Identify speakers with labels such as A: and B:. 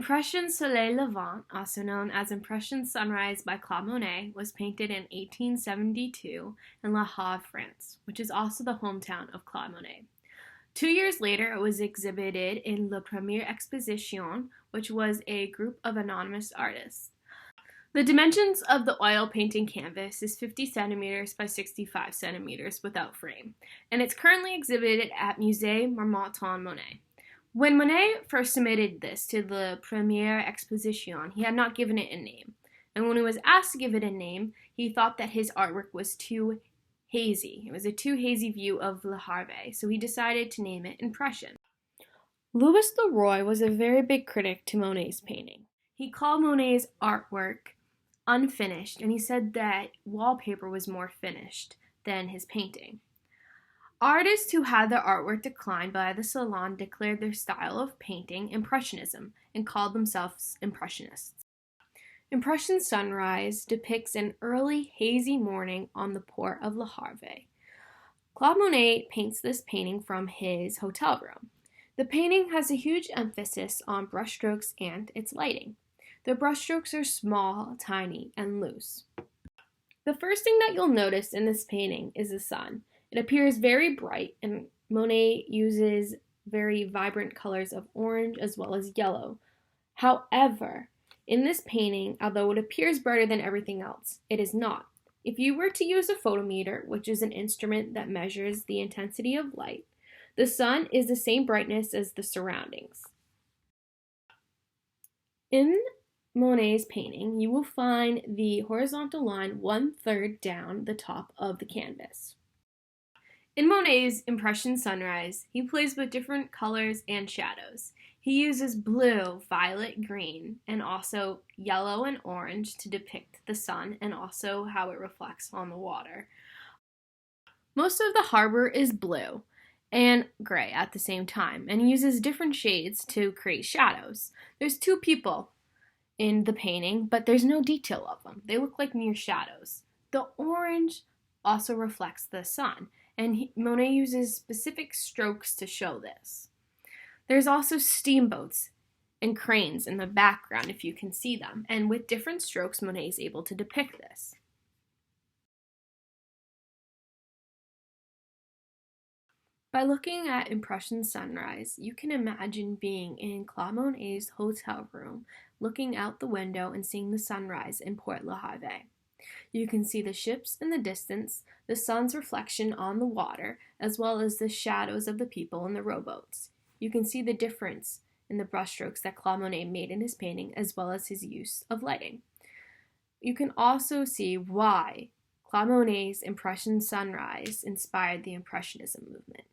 A: Impression Soleil Levant, also known as Impression Sunrise by Claude Monet, was painted in 1872 in Le Havre, France, which is also the hometown of Claude Monet. 2 years later, it was exhibited in La Première Exposition, which was a group of anonymous artists. The dimensions of the oil painting canvas is 50 centimeters by 65 centimeters without frame, and it's currently exhibited at Musée Marmottan Monet. When Monet first submitted this to the Première Exposition, he had not given it a name, and when he was asked to give it a name, he thought that his artwork was too hazy. It was a too hazy view of Le Havre, so he decided to name it Impression. Louis Leroy was a very big critic to Monet's painting. He called Monet's artwork unfinished, and he said that wallpaper was more finished than his painting. Artists who had their artwork declined by the Salon declared their style of painting Impressionism and called themselves Impressionists. Impression Sunrise depicts an early, hazy morning on the port of Le Havre. Claude Monet paints this painting from his hotel room. The painting has a huge emphasis on brushstrokes and its lighting. The brushstrokes are small, tiny, and loose. The first thing that you'll notice in this painting is the sun. It appears very bright, and Monet uses very vibrant colors of orange as well as yellow. However, in this painting, although it appears brighter than everything else, it is not. If you were to use a photometer, which is an instrument that measures the intensity of light, the sun is the same brightness as the surroundings. In Monet's painting, you will find the horizontal line 1/3 down the top of the canvas. In Monet's Impression Sunrise, he plays with different colors and shadows. He uses blue, violet, green, and also yellow and orange to depict the sun and also how it reflects on the water. Most of the harbor is blue and gray at the same time, and he uses different shades to create shadows. There's 2 people in the painting, but there's no detail of them. They look like mere shadows. The orange also reflects the sun, and Monet uses specific strokes to show this. There's also steamboats and cranes in the background, if you can see them, and with different strokes, Monet is able to depict this. By looking at Impression Sunrise, you can imagine being in Claude Monet's hotel room, looking out the window and seeing the sunrise in Port Le Havre. You can see the ships in the distance, the sun's reflection on the water, as well as the shadows of the people in the rowboats. You can see the difference in the brushstrokes that Claude Monet made in his painting, as well as his use of lighting. You can also see why Claude Monet's Impression Sunrise inspired the Impressionism movement.